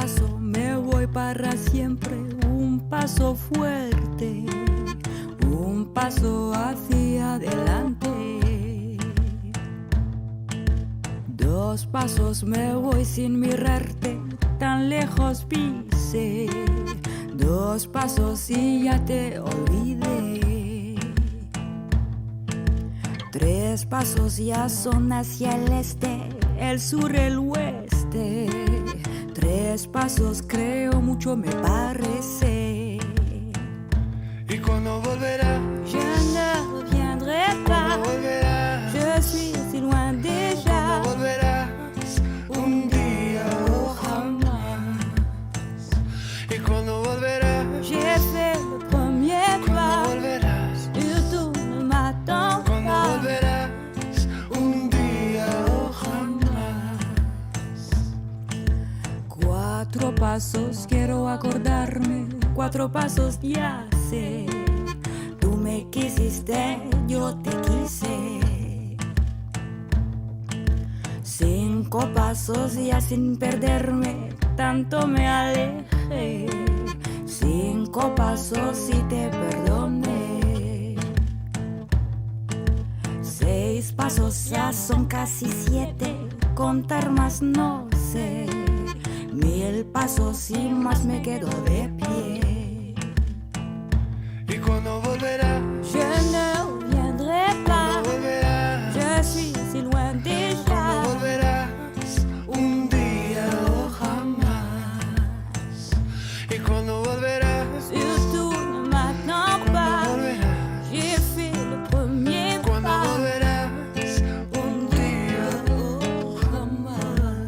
paso me voy para siempre, un paso fuerte, un paso hacia adelante. 2 pasos me voy sin mirarte, tan lejos pisé. 2 pasos y ya te olvidé. 3 pasos ya son hacia el este, el sur, el oeste. 3 pasos creo mucho me parece. ¿Y cuándo volverás? Je ne reviendrai pas. ¿Cuándo volverás? Je suis si loin déjà. ¿Cuándo volverás? Un día o jamás. ¿Y cuándo volverás? J'ai fait le premier ¿Cuándo pas. volverás? Surtout ne m'attends ¿Cuándo pas. volverás? Un día o jamás. 4 pasos quiero acordarme, 4 pasos ya sé. Tú me quisiste, yo te quise. 5 pasos ya sin perderme, tanto me alejé. 5 pasos y te perdoné. 6 pasos ya son casi 7, contar más no sé. 1000 pasos y más me quedo de pie. ¿Y cuándo volverás? Je ne reviendrai pas. ¿Cuándo volverás? Je suis si loin déjà. ¿Cuándo volverás? Un día o jamás. ¿Y cuándo volverás? Surtout ne m'attends pas. ¿Cuándo volverás? J'ai fait le premier ¿Cuándo pas. volverás? Un día Oh, jamás.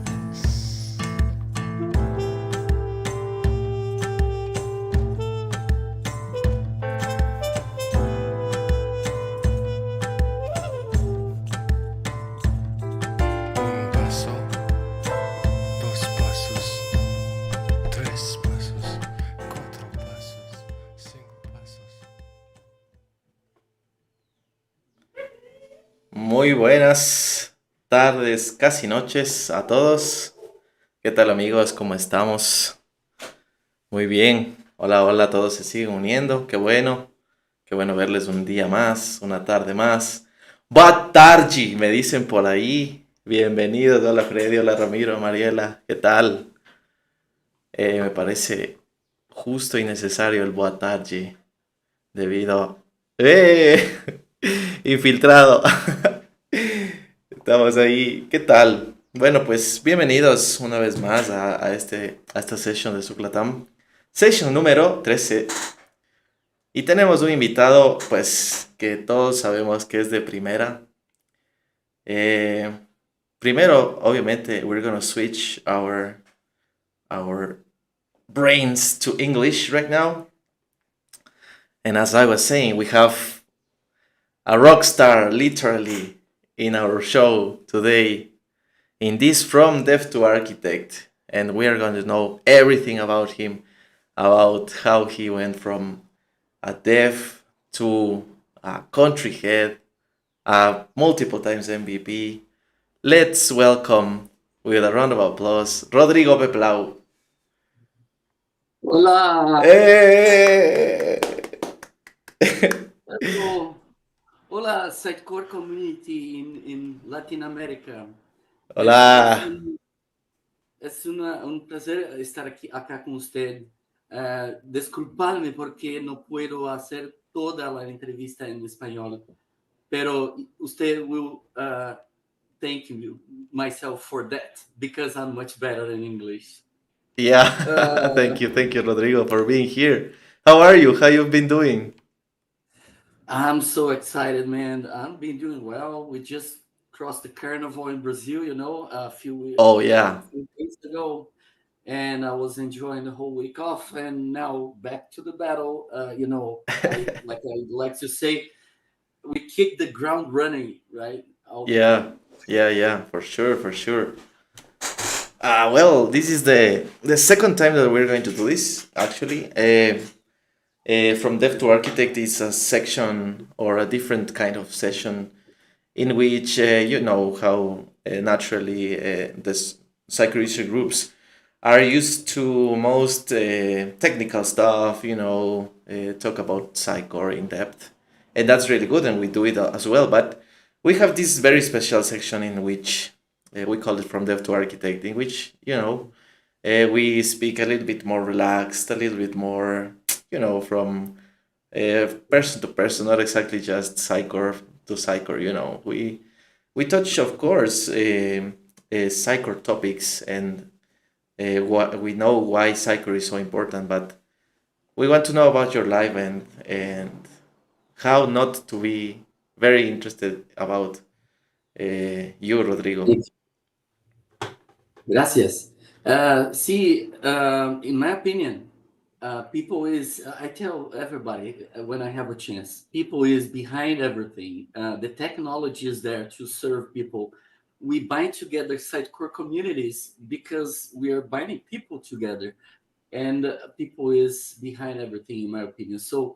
Un paso, 2 pasos, 3 pasos, 4 pasos, 5 pasos. Muy buenas tardes, casi noches a todos. ¿Qué tal amigos? ¿Cómo estamos? Muy bien. Hola, hola, todos se siguen uniendo. Qué bueno. Qué bueno verles un día más, una tarde más. Boa tarde, me dicen por ahí. Bienvenidos. Hola Freddy, hola Ramiro, Mariela. ¿Qué tal? Me parece justo y necesario el boa tarde debido... ¡Eh! Infiltrado. Estamos ahí. ¿Qué tal? Bueno, pues bienvenidos una vez más a esta session de SUGLATAM. Session número 13. Y tenemos un invitado, pues, que todos sabemos que es de primera. Eh, Primero, obviamente, we're gonna switch our brains to English right now. And as I was saying, we have a rock star, literally, in our show today. In this From Dev to Architect, and we are going to know everything about him, about how he went from a dev to a country head, a multiple times MVP. Let's welcome, with a round of applause, Rodrigo Peplau. Hola, ¡Eh! hello. Hola, Sitecore community in Latin America. Hola. Un placer estar acá con usted. Disculpadme porque no puedo hacer toda la entrevista en español, pero usted will thank myself for that because I'm much better in English. Yeah, thank you, Rodrigo, for being here. How are you? How you've been doing? I'm so excited, man. I've been doing well. We just crossed the carnival in Brazil, a few Oh yeah. days ago, and I was enjoying the whole week off. And now back to the battle. I like to say, we kicked the ground running, right? Yeah, for sure. Well, this is the second time that we're going to do this, actually. From Dev to Architect is a section or a different kind of session in which you know how naturally the psycho research groups are used to most technical stuff, talk about Sitecore in depth, and that's really good, and we do it as well. But we have this very special section in which we call it from dev to architect, in which we speak a little bit more relaxed, a little bit more, from person to person, not exactly just Sitecore to Sitecore. We touch, of course, Sitecore topics, and what we know why Sitecore is so important, but we want to know about your life, and how not to be very interested about you, Rodrigo. Gracias. See, in my opinion, people is, I tell everybody when I have a chance, people is behind everything. The technology is there to serve people. We bind together site core communities because we are binding people together, and people is behind everything, in my opinion. So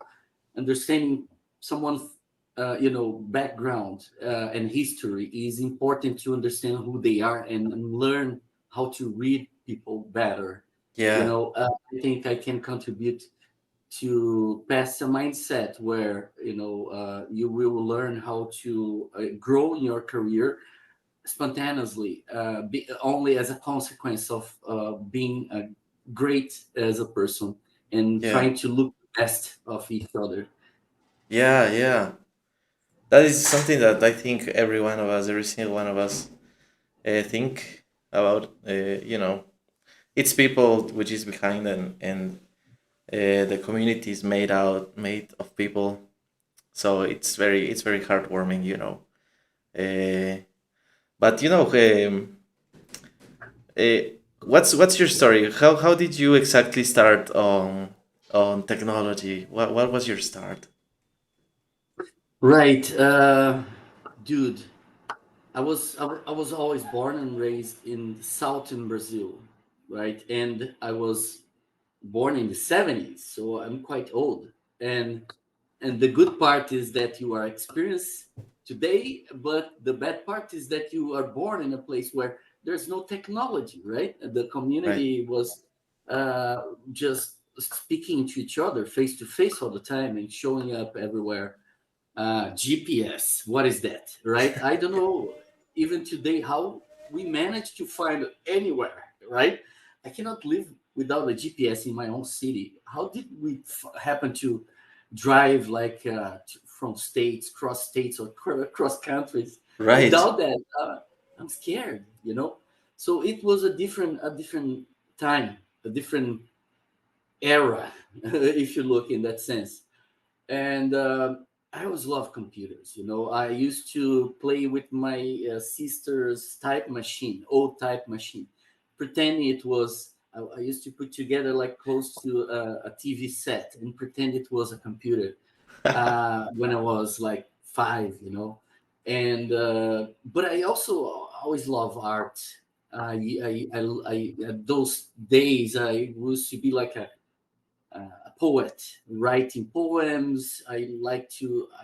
understanding someone's background and history is important to understand who they are and learn how to read people better. Yeah, I think I can contribute to pass a mindset where you will learn how to grow in your career spontaneously, only as a consequence of being great as a person and yeah, trying to look the best of each other. yeah, yeah. That is something that I think every one of us, every single one of us, think about. It's people which is behind, and the community is made of people. So it's very heartwarming. Uh, but uh, what's your story? How did you exactly start on technology? What was your start? Right, dude. I was always born and raised in southern Brazil, right? And I was born in the 70s, so I'm quite old. And the good part is that you are experienced today, but the bad part is that you are born in a place where there's no technology, right? The Right. community was uh, just speaking to each other face to face all the time and showing up everywhere. GPS, what is that, right? I don't know even today how we managed to find anywhere, right? I cannot live without a GPS in my own city. How did we happen to drive like from states, cross states, or cross countries Right. without that? I'm scared, So it was a different time, a different era, if you look in that sense. And I always love computers. I used to play with my sister's type machine, old type machine, pretending it was. I used to put together like close to a TV set and pretend it was a computer when I was like 5. And but I also always love art. Those days I used to be like a poet writing poems. I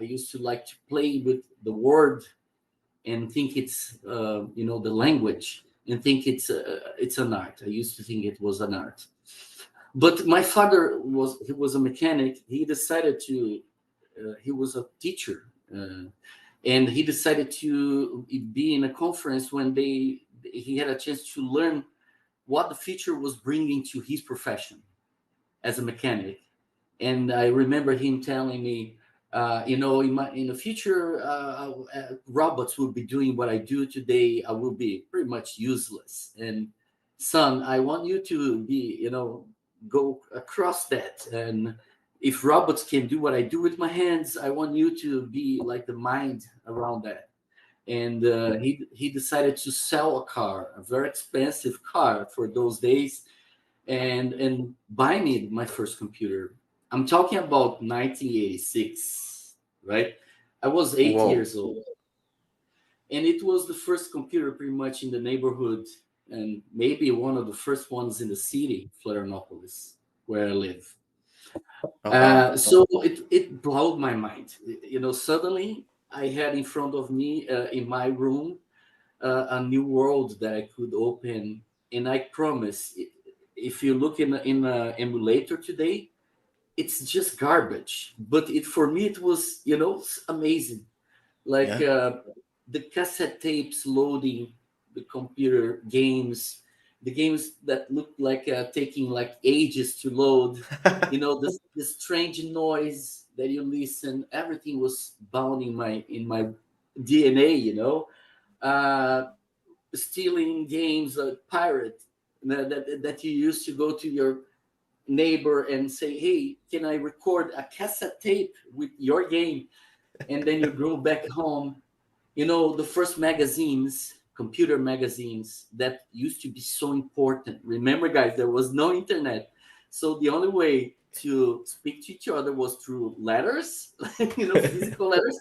used to like to play with the word and think it's the language and think it's an art. I used to think it was an art. But my father he was a mechanic. He decided to he was a teacher, and he decided to be in a conference when he had a chance to learn what the future was bringing to his profession as a mechanic. And I remember him telling me, in the future, robots will be doing what I do today. I will be pretty much useless. And son, I want you to be, go across that. And if robots can do what I do with my hands, I want you to be like the mind around that. And he decided to sell a car, a very expensive car for those days, and buy me my first computer. I'm talking about 1986, right? I was eight Whoa. years old, and it was the first computer pretty much in the neighborhood, and maybe one of the first ones in the city, Florianopolis, where I live. Oh wow. So it blew my mind. Suddenly I had in front of me in my room a new world that I could open, and I promise. if you look in a emulator today, it's just garbage. But it for me it was amazing. Like Yeah. the cassette tapes loading the computer games, the games that looked like taking like ages to load. The strange noise that you listen, everything was bound in my DNA. Uh, Stealing games, pirate that you used to go to your neighbor and say, "Hey, can I record a cassette tape with your game?" And then you go back home. The first magazines, computer magazines, that used to be so important. Remember, guys, there was no internet. So the only way to speak to each other was through letters, physical letters,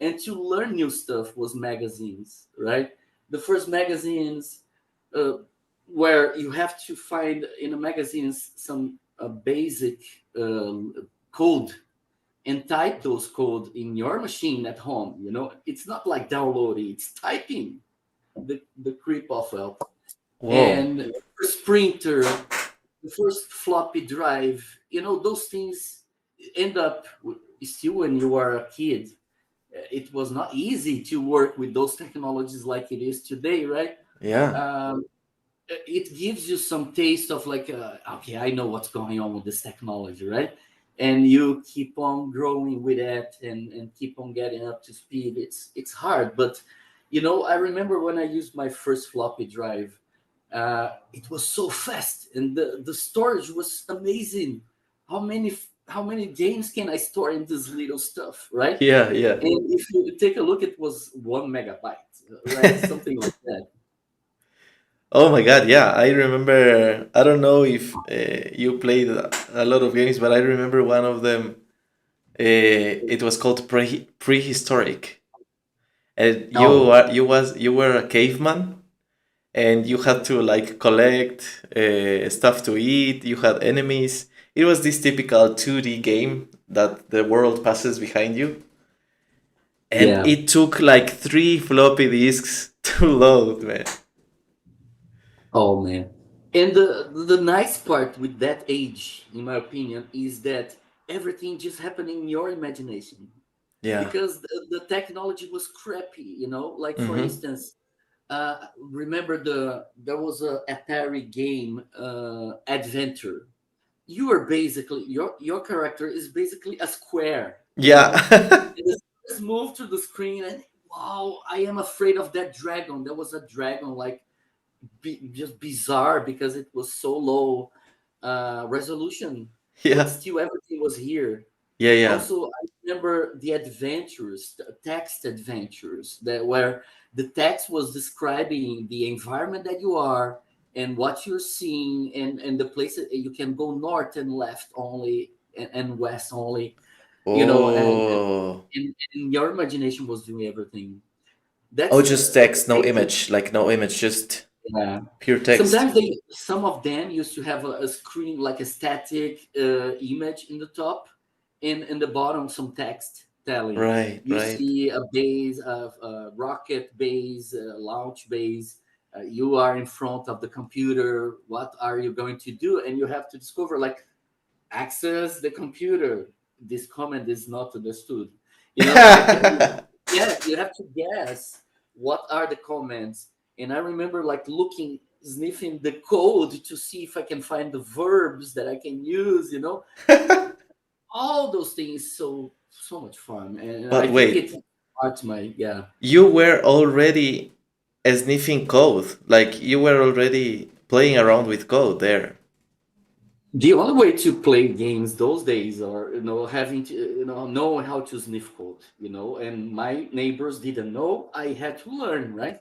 and to learn new stuff was magazines, right? The first magazines uh, where you have to find in a magazines some basic code and type those code in your machine at home. It's not like downloading, it's typing the creep of it. Whoa. And the first printer, the first floppy drive, those things end up still when you are a kid. It was not easy to work with those technologies like it is today, right? Yeah. um, it gives you some taste of like, okay, I know what's going on with this technology, right? And you keep on growing with it and keep on getting up to speed. It's hard, but I remember when I used my first floppy drive, it was so fast and the storage was amazing. How many games can I store in this little stuff, right? Yeah, yeah. And if you take a look, it was 1 megabyte, right? Something like that. Oh my God, yeah. I remember, I don't know if you played a lot of games, but I remember one of them. It was called Prehistoric. And Oh, you were a caveman, and you had to like collect stuff to eat. You had enemies. It was this typical 2D game that the world passes behind you, and yeah. it took like three floppy disks to load, man. Oh man. And the nice part with that age, in my opinion, is that everything just happened in your imagination. Yeah. Because the technology was crappy, like for Mm-hmm. instance, remember there was a Atari game, Adventure. You are basically your character is basically a square, Yeah. and just move to the screen and wow, I am afraid of that dragon. There was a dragon like just bizarre because it was so low resolution, but Yeah. still everything was here. Yeah. Yeah. Also, I remember the adventures, the text adventures, that where the text was describing the environment that you are and what you're seeing, and the places you can go north and left only, and west only, Oh. and your imagination was doing everything. Oh, That's just text, no amazing. image. Like no image, just Yeah. pure text. Sometimes some of them used to have a screen like a static image in the top, and in the bottom some text telling Right, you right. see a base of a rocket base, a launch base. You are in front of the computer. What are you going to do? And you have to discover like access the computer. This command is not understood. Like yeah, you have to guess what are the comments. And I remember like looking, sniffing the code to see if I can find the verbs that I can use. All those things. So much fun, and I But think wait, it's part my yeah. you were already sniffing code. Like you were already playing around with code there. The only way to play games those days are having to know how to sniff code. And my neighbors didn't know. I had to learn, right?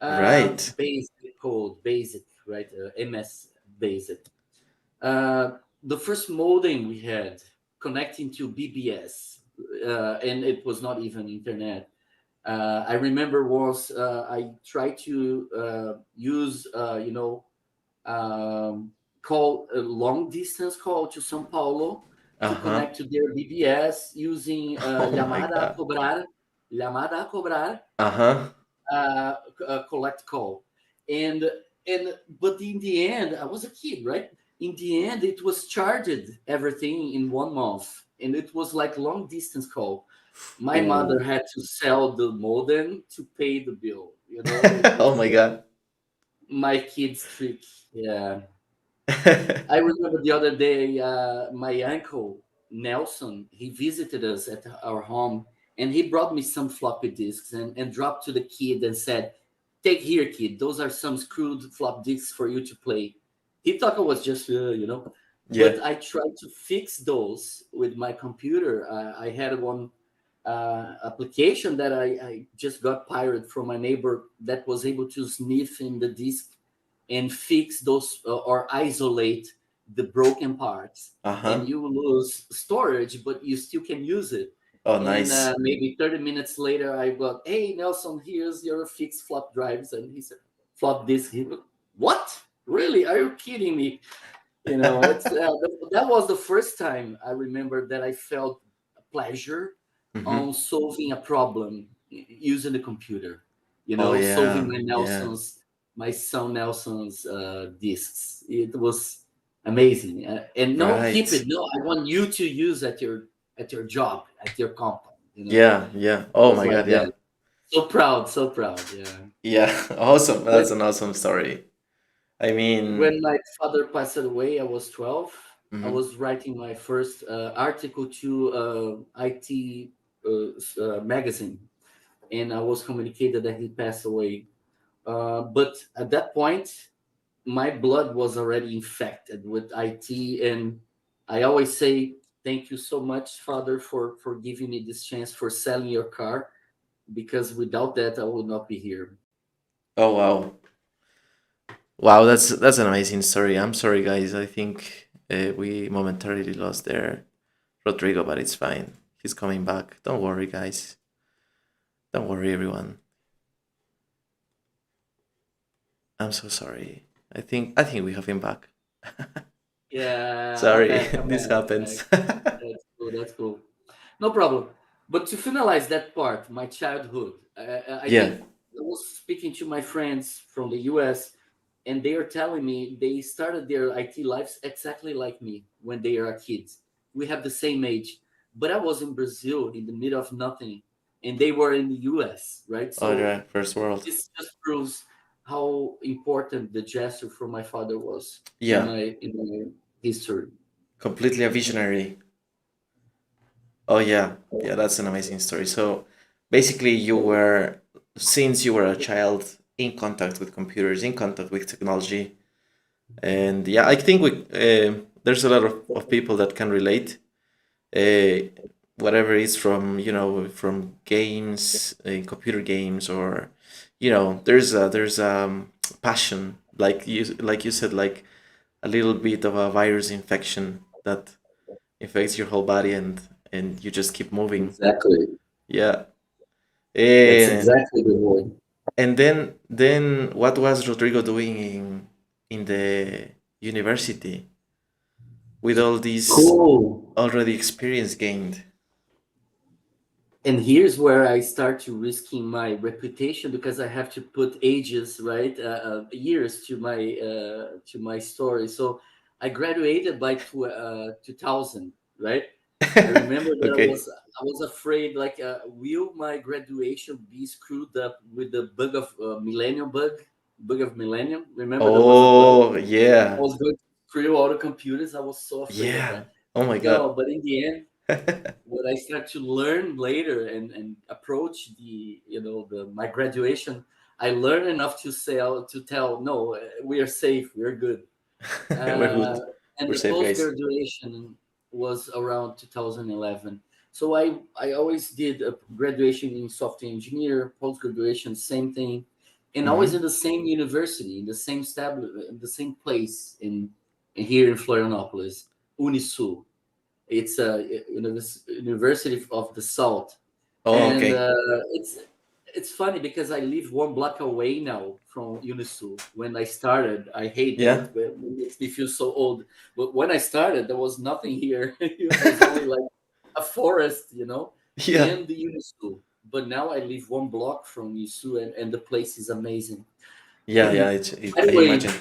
Right. Basic code, basic, right? MS basic. Uh, the first modem we had connecting to BBS, and it was not even internet. I remember once I tried to use, um, call a long distance call to São Paulo to Uh-huh. connect to their BBS using Oh my God. llamada a cobrar, Uh-huh. collect call. And and but in the end, I was a kid, right? In the end, it was charged everything in 1 month, and it was like long distance call. My mother Ooh. had to sell the modem to pay the bill. You know, it was Oh my God. my kid's trick. Yeah, I remember the other day, my uncle Nelson, he visited us at our home, and he brought me some floppy disks and dropped to the kid and said, "Take here, kid. Those are some screwed flop disks for you to play." He thought it was just, Yeah. but I tried to fix those with my computer. I had one application that I just got pirated from my neighbor that was able to sniff in the disk and fix those or isolate the broken parts, and Uh-huh. you lose storage but you still can use it. Oh, And nice. maybe 30 minutes later I got, "Hey Nelson, here's your fixed flop drives," and he said, "Flop disk." What, really, are you kidding me? It's that was the first time I remember that I felt pleasure Hmm. on solving a problem using the computer. Oh Solving yeah. Yeah. my son Nelson's discs. It was amazing. And no, keep Right. it. No, I want you to use at your job, at your company. Yeah. Yeah. It Oh was my like God. Yeah. that. So proud, so proud. Yeah. Yeah. Awesome. When That's an awesome story. I mean, when my father passed away, I was 12. I mhm. was writing my first article to IT magazine, and I was communicated that he passed away. But at that point, my blood was already infected with IT, and I always say, "Thank you so much, Father, for giving me this chance for selling your car, because without that, I would not be here." Oh wow. Wow, that's an amazing story. I'm sorry, guys. I think we momentarily lost there, Rodrigo, but it's fine. He's coming back. Don't worry, guys. Don't worry, everyone. I'm so sorry. I think we have him back. Yeah, Sorry, I'm this back. I'm back. happens. That's cool. That's cool. No problem. But to finalize that part, my childhood, I Yeah. think I was speaking to my friends from the US, and they are telling me they started their IT lives exactly like me when they are kids. We have the same age, but I was in Brazil in the middle of nothing, and they were in the US, right? Oh So yeah, first world. this just proves how important the gesture from my father was Yeah, in my history. completely a visionary. Oh yeah, yeah, that's an amazing story. So basically, you were since you were a child in contact with computers, in contact with technology, and yeah, I think there's a lot of people that can relate. Uh, Whatever is from from games, computer games, or there's passion, like you said, like a little bit of a virus infection that infects your whole body, and you just keep moving. Exactly. Yeah. That's And exactly the word. then what was Rodrigo doing in the university with all this Cool. already experience gained? And here's where I start to risking my reputation because I have to put ages, right, years to my story. So I graduated by 2000, right? I remember that Okay. I was afraid, like, will my graduation be screwed up with the bug of millennium? Remember there was a bug. Oh I yeah. was going to screw all the computers. I was so afraid of Yeah. that. Oh my No, god. but in the end, what I start to learn later and approach my graduation, I learned enough to tell, no, we are safe, we are good. We're Uh, good. and We're the safe, post guys. graduation was around 2011. So I always did a graduation in software engineer, post graduation, same thing, and always Mm-hmm. in the same university, in the same in the same place here in Florianopolis, Unisul. It's a University of the South, Oh, and okay. it's funny because I live 1 block away now from Unisul. When I started, I hate Yeah. it. It makes me feel so old. But when I started, there was nothing here. It was only like a forest, Yeah. and the Unisul. But now I live 1 block from Unisul, and the place is amazing. Yeah, yeah, By the I way, imagine.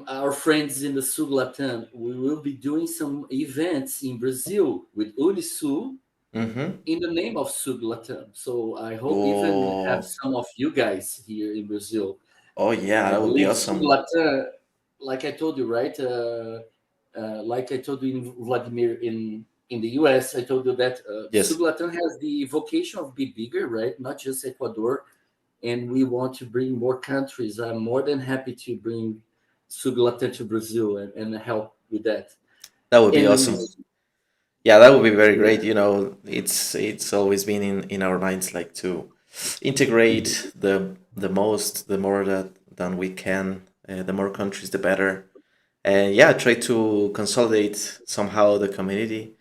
our friends in the SUGLATAM, we will be doing some events in Brazil with Unisul Mm-hmm. in the name of SUGLATAM. So I hope even have Oh, some of you guys here in Brazil. oh yeah, I that would be believe awesome. SUGLATAM, like I told you, right? Like I told you in Vladimir in the US, I told you that Yes, SUGLATAM has the vocation of be bigger, right? Not just Ecuador, and we want to bring more countries. I'm more than happy to bring SUGLATAM to Brazil and help with that. that would be And awesome. Yeah, that would be very yeah, great. You know, it's always been in our minds like to integrate the more that than we can, the more countries the better. And yeah, try to consolidate somehow the community.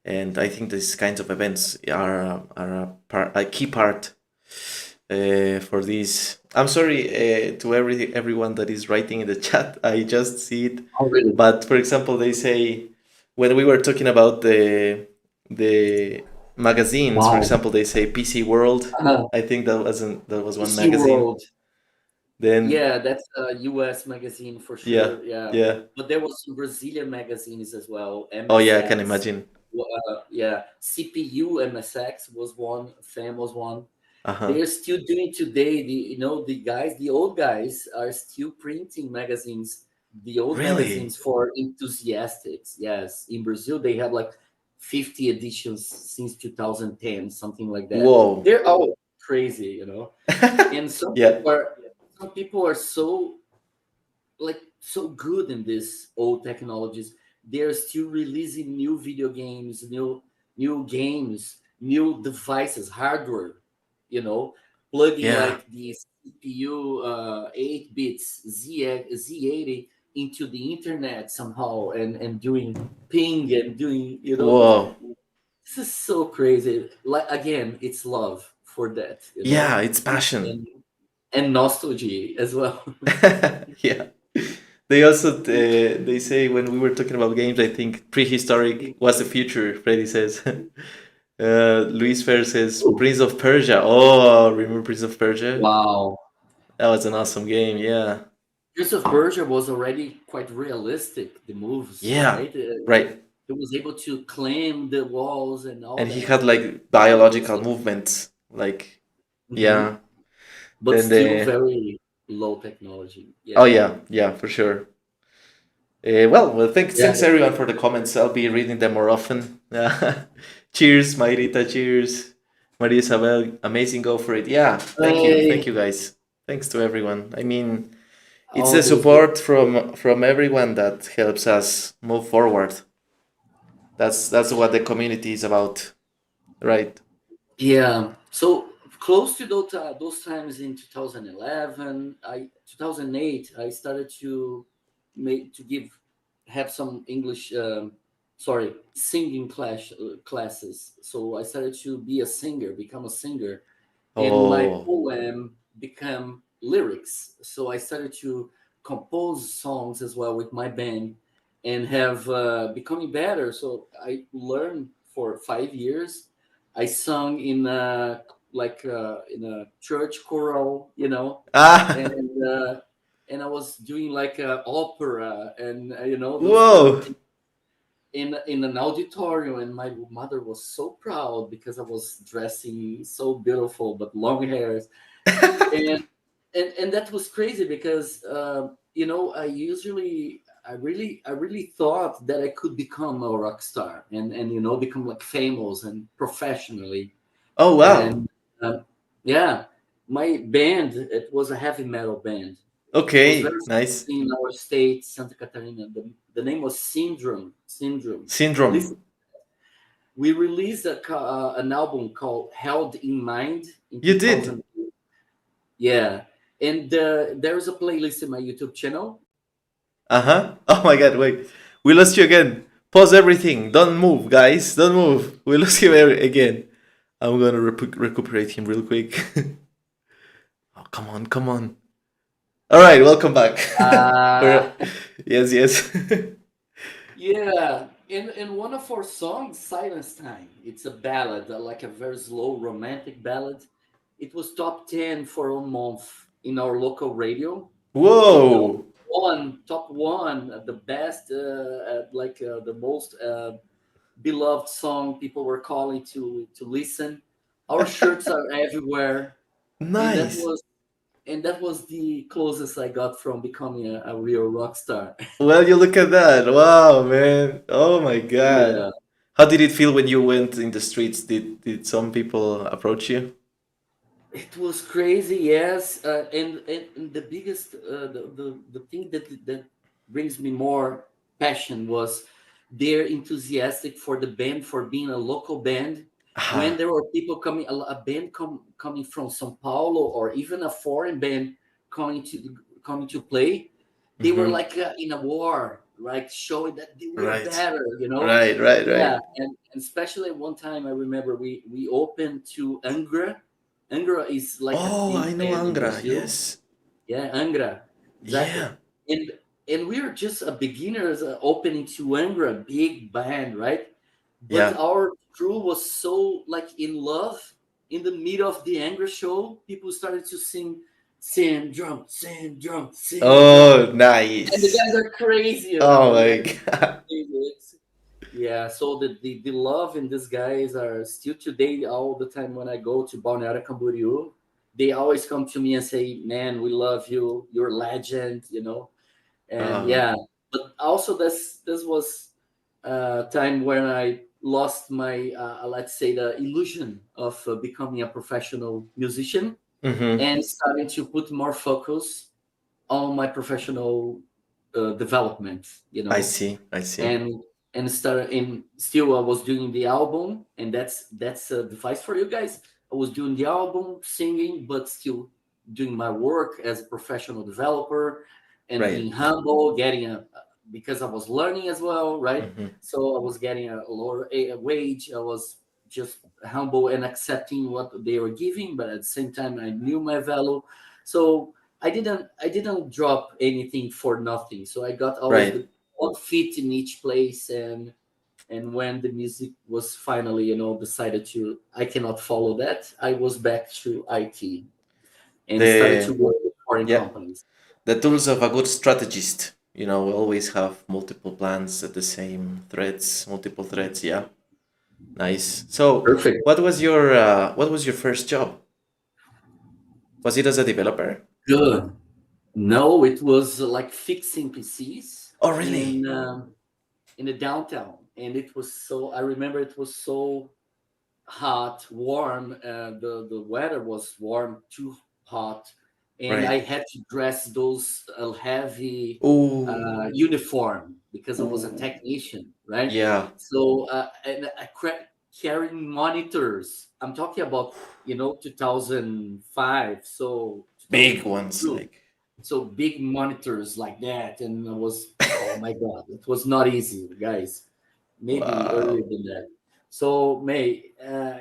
And I think these kinds of events are a key part for this. I'm sorry to everyone that is writing in the chat. I just see it. oh, really? But for example, they say when we were talking about the magazines, for Wow. example, they say PC World. Uh, I think that was one PC magazine. World. Then Yeah, that's a US magazine for yeah, sure. Yeah. yeah. But there was some Brazilian magazines as well. Oh yeah, I can MSX. imagine. Yeah. CPU MSX was one famous one. Uh huh. They're still doing today. The guys, the old guys are still printing magazines, the old Really? magazines for enthusiasts. Yes. In Brazil, they have like 50 editions since 2010, something like that. Whoa. They're all crazy. And Yeah. some people are so good in these old technologies. They're still releasing new video games, new games, new devices, hardware, you know plugging Yeah. like the CPU 8 bits Z80 into the internet somehow, and doing ping and doing Whoa. this is so crazy. Like, again, it's love for that. Yeah, it's passion. And nostalgia as well. Yeah. They also they say when we were talking about games, I think prehistoric was the future. Freddy says. Luis Fer says Prince of Persia. Oh, remember Prince of Persia? Wow. That was an awesome game. Yeah. Prince of Persia was already quite realistic, the moves, Yeah. right? Right. He was able to climb the walls and all And he that. had like It was biological so, movements. Like mhm. yeah. But Then still the very low technology. oh Yeah. yeah, yeah, for sure. Well, Yeah. thanks everyone for the comments. I'll be reading them more often. Cheers, Mayrita. Cheers, Maria Isabel. Amazing. Go for it. Yeah. Thank Hey, you, guys. Thanks to everyone. I mean, it's all the those good. support from everyone that helps us move forward. That's what the community is about, right? Yeah. So close to those times in 2011, 2008, I started to make to give have some English, sorry, singing classes. So I started to be a singer, become a singer, and my Oh, poem become lyrics. So I started to compose songs as well with my band, and have becoming better. So I learned for 5 years. I sung in a church choral, ah, and I was doing like opera, and those kind of whoa, things in an auditorium, and my mother was so proud because I was dressing so beautiful, but long hairs, and and that was crazy because I really thought that I could become a rock star, and become like famous and professionally. oh wow. And yeah, my band, it was a heavy metal band. It was very Okay, famous nice. in our state, Santa Catarina. The name was Syndrome. Syndrome. Listen, we released an album called Held in Mind in You did. 2000. Yeah, and there's a playlist in my YouTube channel. Uh huh. Oh my God! Wait, we lost you again. Pause everything. Don't move, guys. Don't move. We lost him again. I'm gonna recuperate him real quick. Oh, come on, come on. All right, welcome back. Uh, We're- yes, yes. yeah, in one of our songs, Silence Time, it's a ballad, like a very slow romantic ballad. It was top 10 for a month in our local radio. You know, Whoa. top one, the best, the most beloved song people were calling to listen. Our shirts are everywhere, and that Nice. was the closest I got from becoming a real rock star. Well, you look at that. Wow, man. Oh my God. Yeah, How did it feel when you went in the streets? Did some people approach you? it was crazy. Yes, and the biggest the thing that brings me more passion was they're enthusiastic for the band, for being a local band. When Ah, there were people coming, a band coming from São Paulo, or even a foreign band coming to play, they were mm-hmm. like in a war, right? Showing that we are Right. better, you know. Right, right, Yeah, right. and especially one time I remember we opened to Angra. Angra is like a Oh, I big know band in Angra. Brazil. Yes. Yeah, Angra, exactly. Yeah. And we are just a beginners opening to Angra, big band, right? But Yeah. our crew was so like in love. In the middle of the Angra show, people started to syndrome, syndrome, syndrome, Oh, and the nice. guys are crazy, you Oh know. Yeah, my God. yeah, so the love in these guys are still today. All the time when I go to Balneário Camboriú, they always come to me and say, "Man, we love you. You're a legend," you know. And Oh, yeah, but also this was a time when I lost my let's say the illusion of becoming a professional musician, mm-hmm. and starting to put more focus on my professional development. You I know, see. I see. and start and still I was doing the album, and that's a device for you guys. I was doing the album, singing, but still doing my work as a professional developer, and Right. being humble, getting a because I was learning as well, right? Mm-hmm. So I was getting a lower wage. I was just humble and accepting what they were giving, but at the same time I knew my value. So I didn't drop anything for nothing. So I got always Right. the one fit in each place, and when the music was finally decided to I cannot follow that, I was back to IT and started to The work with foreign yeah, companies. the tools of a good strategist. Always have multiple plans at the same threads, multiple threads. Yeah. Nice. So, Perfect. what was your first job? Was it as a developer? Good. No, it was like fixing PCs Oh, in really? the downtown, and it was so. I remember it was so hot, warm. The weather was warm, too hot, and I Right. had to dress those heavy Ooh. uniform because I was a Ooh. technician, right? Yeah. So and carrying monitors. I'm talking about 2005, so Big ones, 2022. like. So big monitors like that, and I was, oh my god, it was not easy, guys. Maybe earlier Wow. than that. So May,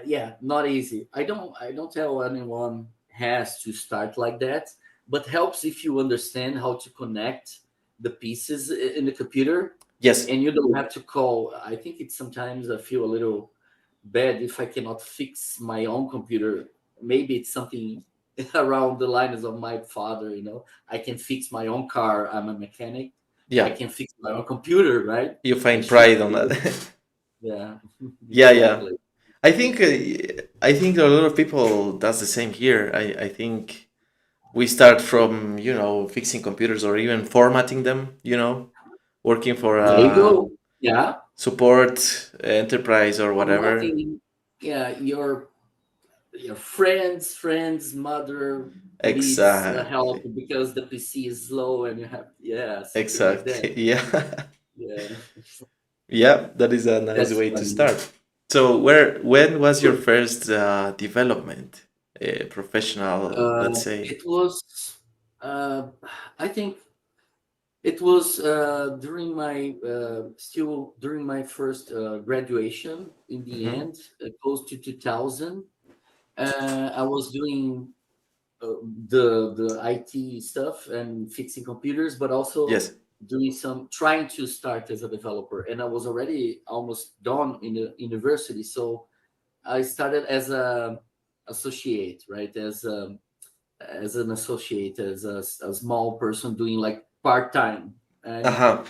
yeah, not easy. I don't tell anyone has to start like that, but helps if you understand how to connect the pieces in the computer, Yes. and you don't have to call. I think it's sometimes I feel a little bad if I cannot fix my own computer. Maybe it's something around the lines of my father. I can fix my own car. I'm a mechanic. I Yeah. can fix my own computer, right? You I find should pride on be able. that. Yeah, Yeah, yeah. exactly. I think a lot of people does the same here. I think we start from fixing computers or even formatting them. Working for There you a go. Yeah, support enterprise or whatever. formatting. Yeah, your friends mother needs help Exactly. because the PC is slow, and you have, yeah, something like that. Exactly. Yeah. Yeah, Yeah, that is a nice that's way to funny. start. So, when was your Good. first development, professional, let's say? It was, uh, I think it was still during my first graduation. In the Hmm. end, close to 2000, I was doing uh, the IT stuff and fixing computers, but also Yes. doing some trying to start as a developer. And I was already almost done in the university, so I started as a associate, right? As as an associate, as a small person doing like part time, and Uh-huh.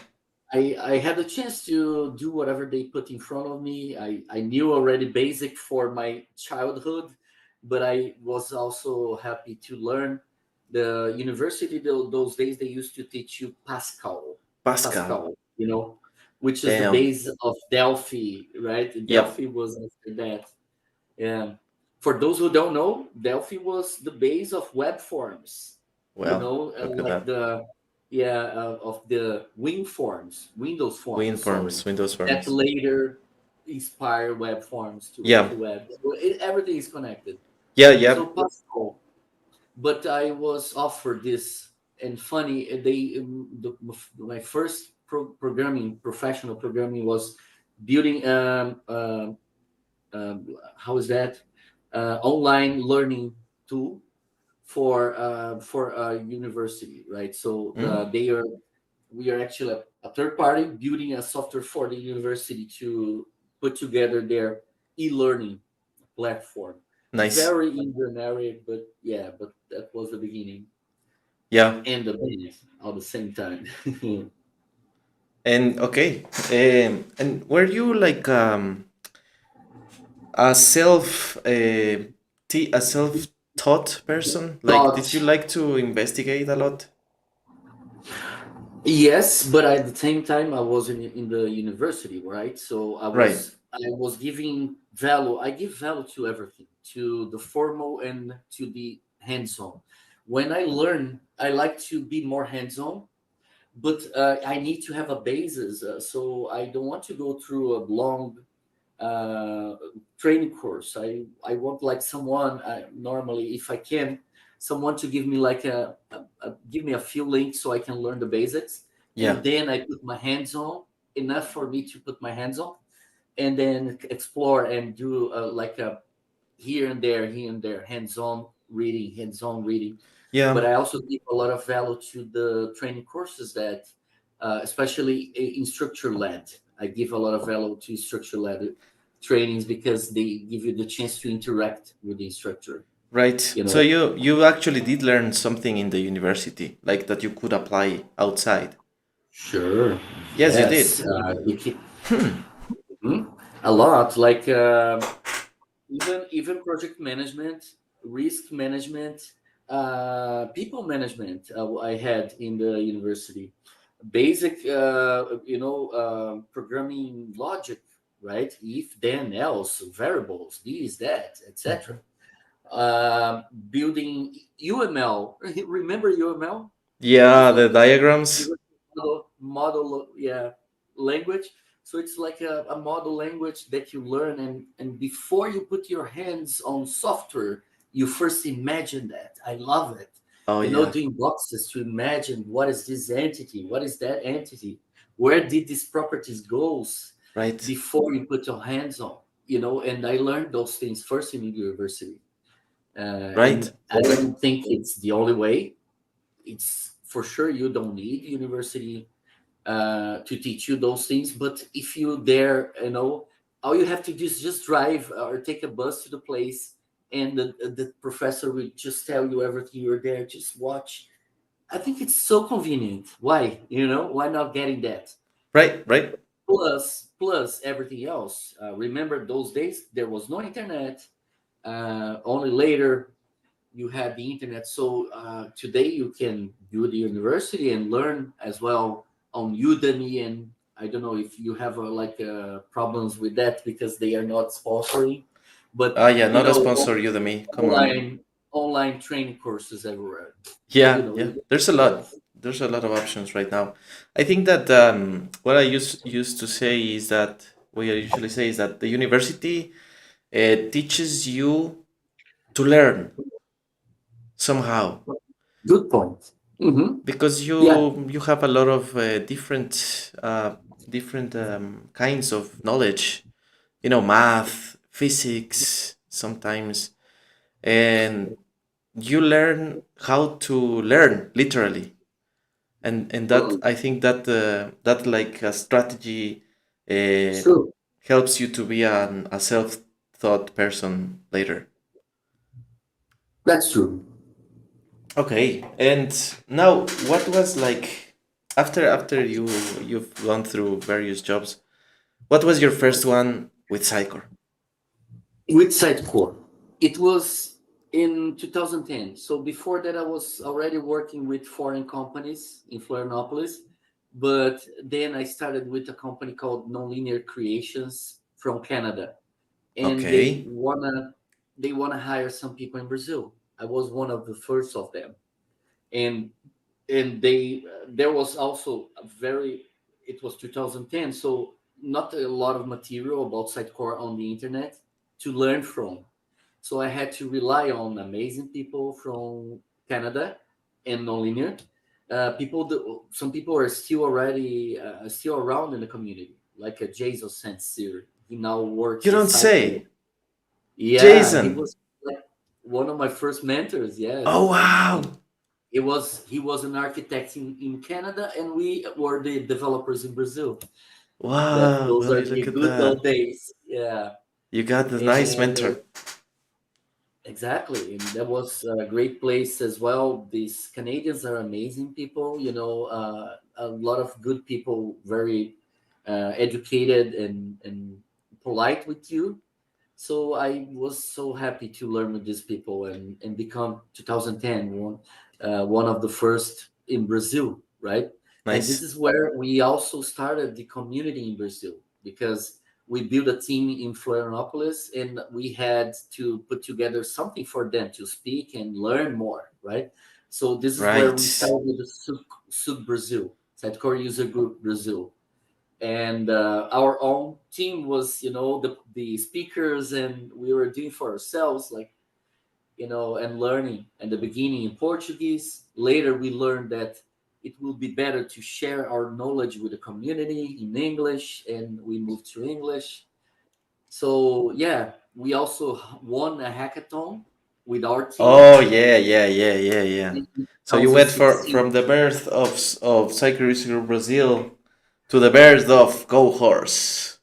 I had a chance to do whatever they put in front of me. I knew already basic for my childhood, but I was also happy to learn. The university those days they used to teach you Pascal, Pascal. Pascal, which is the Damn. base of Delphi, right? Yep. Delphi was after that. Yeah. For those who don't know, Delphi was the base of web forms. Well, look at Like that. the of the Windows Win forms. Sorry, forms, Windows that forms. later inspired web forms Yeah. to web. So everything is connected. Yeah, So yeah. Pascal, but I was offered this, and funny, my first professional programming was building how is that online learning tool for a university, right? So Mm, we are actually a third party building a software for the university to put together their e-learning platform. nice. Very generic, but yeah, but that was the beginning Yeah. and the business at the same time. And okay. And were you like a a self-taught person? Like, did you Thought. like to investigate a lot? Yes, but at the same time, I was in the university, right? So Right. I was giving value. I give value to everything, to the formal and to the hands-on. When I learn, I like to be more hands-on, but I need to have a basis. So I don't want to go through a long uh, training course. I want like someone normally, if I can, someone to give me like give me a few links so I can learn the basics, Yeah. and then I put my hands on enough for me to put my hands on, and then explore and do like a here and there, hands on reading. Yeah. But I also give a lot of value to the training courses that, especially instructor led. I give a lot of value to instructor led trainings because they give you the chance to interact with the instructor. Right. You So know, you actually did learn something in the university, like that you could apply outside. sure, Yes, you did. yes, a lot. Like even project management, risk management, people management. I had in the university basic programming logic, right? If then else variables, this that etc. Building UML. Remember UML? Yeah, It's the like diagrams. model, yeah, language. So it's like a model language that you learn, and before you put your hands on software, you first imagine that. I love it. Oh yeah. Doing boxes to imagine what is this entity, what is that entity, where did these properties goes Right. before you put your hands on. And I learned those things first in university, Right. and I don't think it's the only way. It's for sure you don't need university to teach you those things. But if you there, all you have to do is just drive or take a bus to the place, and the professor will just tell you everything. You're there, just watch. I think it's so convenient. Why? Why not getting that? Right. Right. Plus everything else. Remember those days there was no internet. Only later you had the internet. So today you can do the university and learn as well on Udemy. And I don't know if you have problems with that because they are not sponsoring, but Ah, yeah, not a sponsor, Udemy. Come on. online online training courses everywhere. Yeah, yeah. You There's a get lot. that. There's a lot of options right now. I think that what I used to say is that what I usually say is that the university teaches you to learn somehow Good point. Hmm. because Yeah. you have a lot of different kinds of knowledge. You know, math, physics, sometimes, and you learn how to learn literally. And that I think that that like a strategy uh, True. helps you to be a self-taught person later. That's true. Okay, and now what was like after you've gone through various jobs? What was your first one with Sitecore? With Sitecore. It was in 2010. So before that, I was already working with foreign companies in Florianopolis. But then I started with a company called Nonlinear Creations from Canada, and Okay. they wanna hire some people in Brazil. I was one of the first of them, and they there was also a very, it was 2010, so not a lot of material about Sitecore on the internet to learn from. So I had to rely on amazing people from Canada and nonlinear people. Some people are still already still around in the community, like a Jason Sincere. He now You works at don't Sitecore. say. Yeah, he Jason. was like one of my first mentors. Oh Yes, wow. and he was an architect in Canada, and we were the developers in Brazil. That Wow, those boy, are look the at good that. old days. Yeah, You got a nice and mentor. exactly, and that was a great place as well. These Canadians are amazing people. A lot of good people, very educated and polite with you. So I was so happy to learn with these people and become 2010 one of the first in Brazil, right? And this Nice. is where we also started the community in Brazil, because we built a team in Florianopolis and we had to put together something for them to speak and learn more, right? So this is where we Right. started with the Sub Brazil, Sitecore User Group Brazil, and our own team was, the speakers, and we were doing for ourselves, like, and learning in the beginning in Portuguese. Later we learned that it will be better to share our knowledge with the community in English, and we moved to English. So yeah, we also won a hackathon with our team Oh yeah, yeah, yeah, yeah, yeah. in So you went from 2016. the birth of Sitecore Brazil to the birth of Go Horse.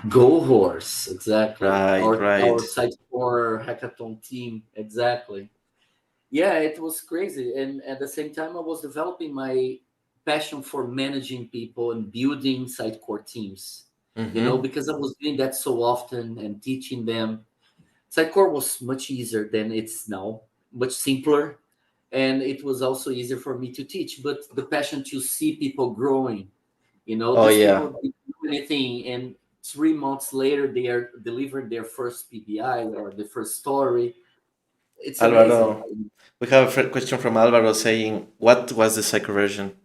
Go Horse, exactly. Right, Our right. site for hackathon team, exactly. Yeah, it was crazy. And at the same time, I was developing my passion for managing people and building Sitecore teams, Mm-hmm. because I was doing that so often and teaching them. Sitecore was much easier than it's now, much simpler. And it was also easier for me to teach. But the passion to see people growing, Oh these yeah, people didn't do anything, and 3 months later, they are delivering their first PBI or the first story. It's amazing. Alvaro. We have a question from Alvaro saying, "What was the Psycho version?"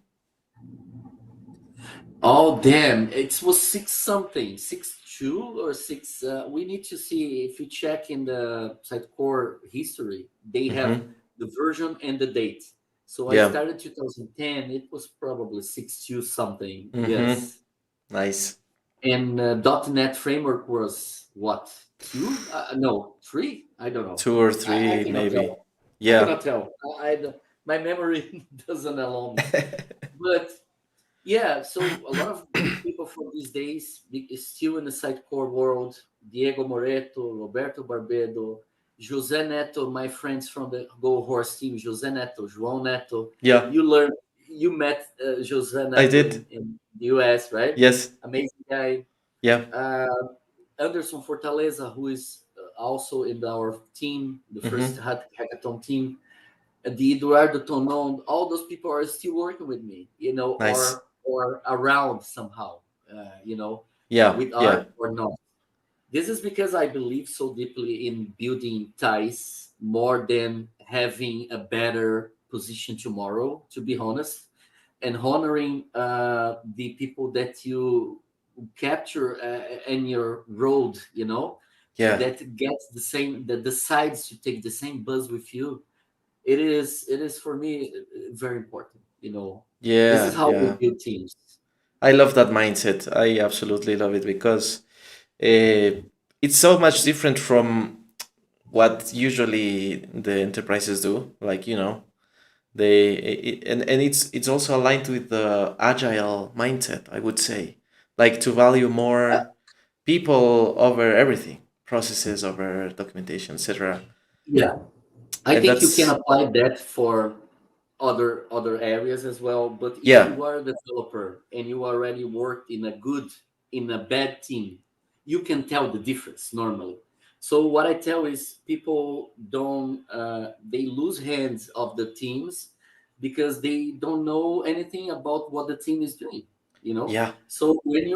Oh damn! It was six something, 6.2 or six. We need to see if you check in the Sitecore history. They have Mm-hmm. the version and the date. So I Yeah. started 2010. It was probably 6.2 something. Mm-hmm. Yes. Nice. And .NET framework was what, two? No, three. I don't know. Two or I three, cannot maybe. tell. I Yeah. cannot tell. My memory doesn't allow me. But yeah, so a lot of good people from these days is still in the Sitecore world. Diego Moreto, Roberto Barbedo, José Neto, my friends from the Go Horse team, José Neto, João Neto. Yeah, You learned, you met José I Neto did. in the US, right? Yes. Amazing guy. Yeah. Uh, Anderson Fortaleza, who is also in our team, the first Mm-hmm. hackathon team, the Eduardo Tonon, all those people are still working with me, Nice. or around somehow, Yeah. with art Yeah. or not. This is because I believe so deeply in building ties more than having a better position tomorrow, to be honest, and honoring the people that you capture in your road, and Yeah. that gets the same, that decides to take the same bus with you. It is for me very important. This is Yeah. how we Yeah. build teams. I love that mindset. I absolutely love it because it's so much different from what usually the enterprises do. Like and it's also aligned with the agile mindset. I would say, like to value Uh, more people over everything, processes over documentation, etc. yeah, I And think you can that's, apply that for other areas as well. But if yeah, you are a developer and you already worked in a bad team, you can tell the difference normally. So what I tell is people don't they lose hands of the teams because they don't know anything about what the team is doing. You know. yeah, So when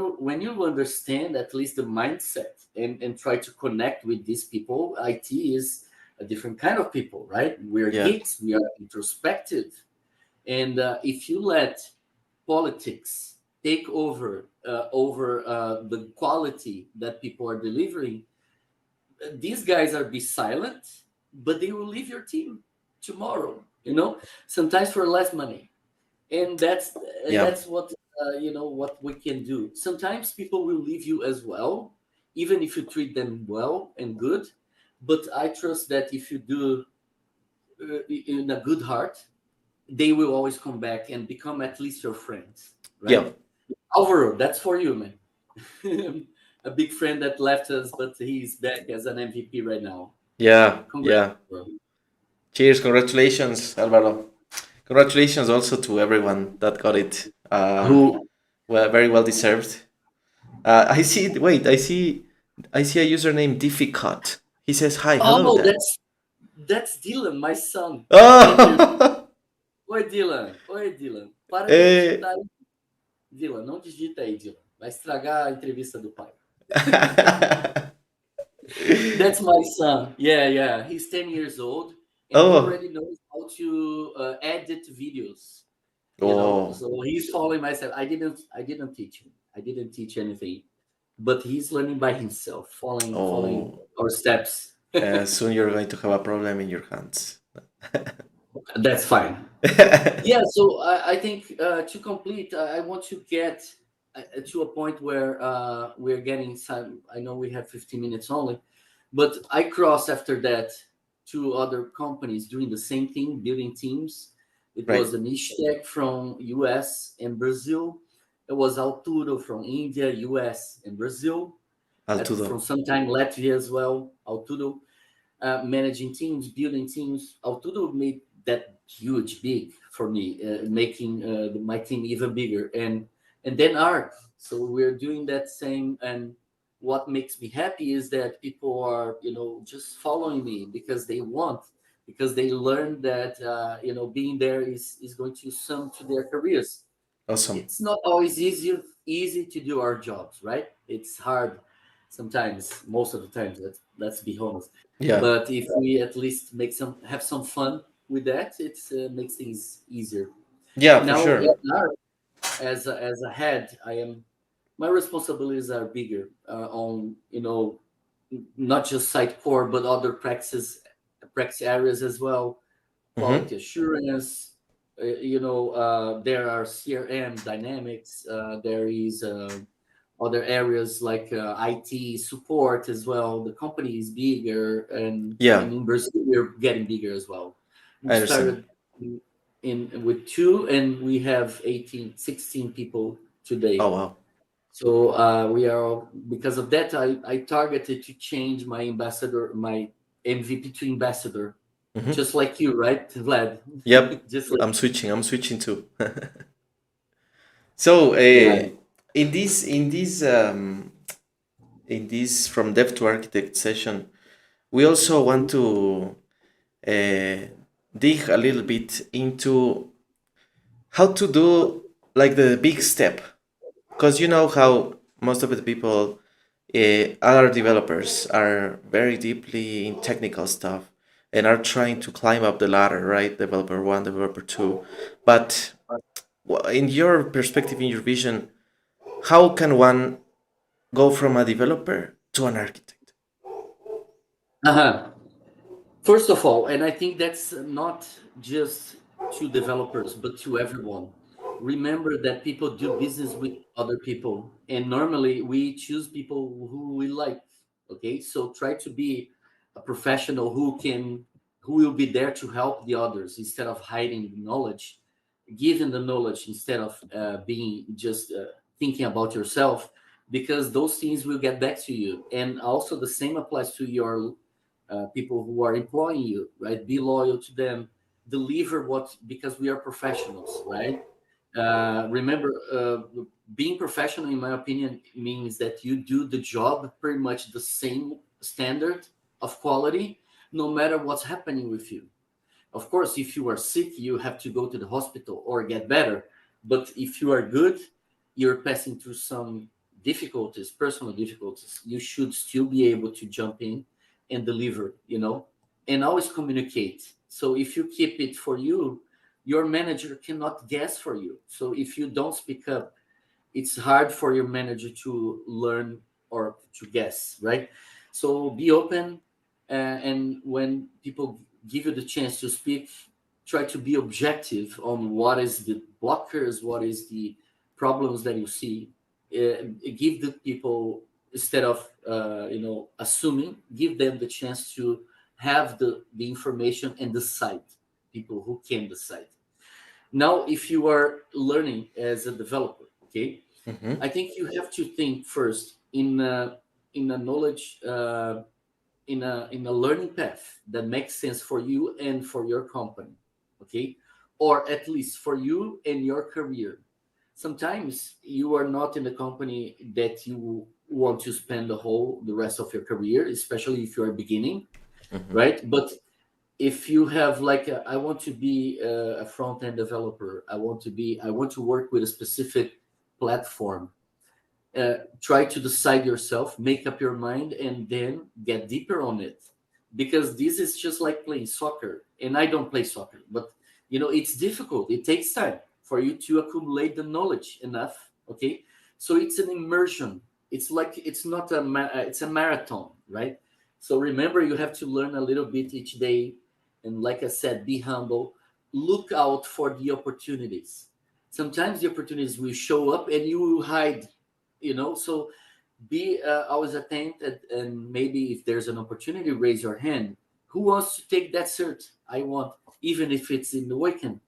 you understand at least the mindset and try to connect with these people, IT is a different kind of people, right? We're yeah, geeks, we are introspective, and if you let politics take over the quality that people are delivering, these guys are be silent, but they will leave your team tomorrow. You know, sometimes for less money, and yeah. that's what what we can do. Sometimes people will leave you as well, even if you treat them well and good. But I trust that if you do in a good heart, they will always come back and become at least your friends, Yeah, right? Alvaro, that's for you, man. A big friend that left us, but he's back as an MVP right now. yeah, Congrats, yeah. bro. Cheers, congratulations, Alvaro. Congratulations also to everyone that got it. Who? Well, very well deserved. I see. Wait, I see a username Difficult. He says hi. Hello Oh, there. that's Dylan, my son. 10 years. Oh, Oi, Dylan. Oi, Dylan. Para de eh. digitar aí. Dylan, não digita aí, Dylan. Vai estragar a entrevista do pai. That's my son. Yeah, yeah. He's 10 years old and he Oh, already knows how to edit videos. You know, oh, so he's following myself. I didn't teach him. I didn't teach anything, but he's learning by himself, following oh. our steps. Soon you're going to have a problem in your hands. That's fine. Yeah, so I think to complete, I want to get to a point where we're getting some. I know we have 15 minutes only, but I cross after that to other companies doing the same thing, building teams. It Right. was a niche tech from US and Brazil. It was Alturo from India, US, and Brazil. From Altudo. some time Latvia as well. Alturo managing teams, building teams. Alturo made that huge, big for me, making my team even bigger. And then art. So we're doing that same. And what makes me happy is that people are, just following me because they want, because they learn that being there is going to sum to their careers. Awesome. It's not always easy to do our jobs, right? It's hard sometimes, most of the times. Let's be honest. Yeah. But if we at least have some fun with that, it makes things easier. Yeah, for Now, in sure. art, as a head, my responsibilities are bigger on not just site core but other practice areas as well, Mm-hmm. quality assurance. There are CRM dynamics. There is other areas like IT support as well. The company is bigger, and Yeah, in Brazil we're getting bigger as well. We I understand. started in with two, and we have 18, 16 people Oh, today. wow. So we are because of that. I targeted to change my MVP to ambassador, Mm-hmm. just like you, right, Vlad? Yep. Just like I'm switching. I'm switching too. So, yeah. in this from dev to architect session, we also want to uh, dig a little bit into how to do like the big step, because you know how most of the people, other developers, are very deeply in technical stuff and are trying to climb up the ladder, right? Developer one, developer two, but in your perspective, in your vision, how can one go from a developer to an architect? Uh-huh. First of all, and I think that's not just to developers, but to everyone. Remember that people do business with other people, and normally we choose people who we like. Okay, so try to be a professional who will be there to help the others instead of hiding knowledge, giving the knowledge instead of being just thinking about yourself, because those things will get back to you. And also the same applies to your people who are employing you, right? Be loyal to them, deliver what, because we are professionals, right? Remember, being professional, in my opinion, means that you do the job pretty much the same standard of quality, no matter what's happening with you. Of course, if you are sick, you have to go to the hospital or get better. But if you are good, you're passing through some difficulties, personal difficulties, you should still be able to jump in and deliver, and always communicate. So if you keep it for you, your manager cannot guess for you. So if you don't speak up, it's hard for your manager to learn or to guess, right? So be open, and when people give you the chance to speak, try to be objective on what is the blockers, what is the problems that you see. Give the people, instead of assuming, give them the chance to have the information and decide. People who can decide. Now, if you are learning as a developer, okay, Mm-hmm. I think you have to think first in a knowledge, in a learning path that makes sense for you and for your company, okay, or at least for you and your career. Sometimes you are not in the company that you want to spend the rest of your career, especially if you are beginning, Mm-hmm. right? But if you have like I want to be a front end developer, I want to work with a specific platform. Try to decide yourself, make up your mind, and then get deeper on it, because this is just like playing soccer. And I don't play soccer, but it's difficult. It takes time for you to accumulate the knowledge enough, okay? So it's an immersion. It's like, it's not it's a marathon, right? So remember, you have to learn a little bit each day. And like I said, be humble. Look out for the opportunities. Sometimes the opportunities will show up and you will hide, so be always attentive. And maybe if there's an opportunity, raise your hand. Who wants to take that cert? I want, even if it's in the weekend.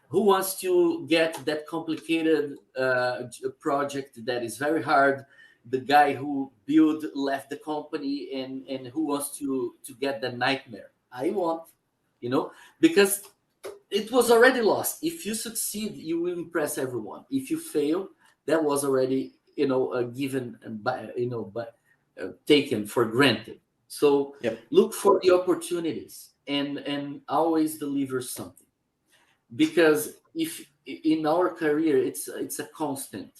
Who wants to get that complicated project that is very hard? The guy who built left the company, and who wants to get the nightmare? I want, because it was already lost. If you succeed, you will impress everyone. If you fail, that was already given by but taken for granted. So Yep. look for the opportunities, and always deliver something, because if in our career, it's a constant.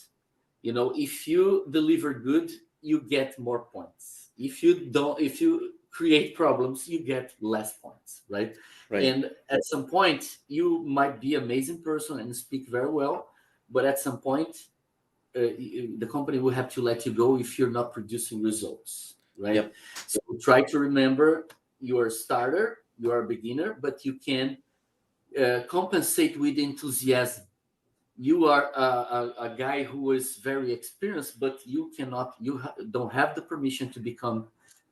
If you deliver good, you get more points. If you don't, if you create problems, you get less points, right? Right. And at some point, you might be an amazing person and speak very well, but at some point, the company will have to let you go if you're not producing results, right? Yep. So try to remember, you're a starter, you are a beginner, but you can compensate with enthusiasm. You are a guy who is very experienced, but you cannot, don't have the permission to become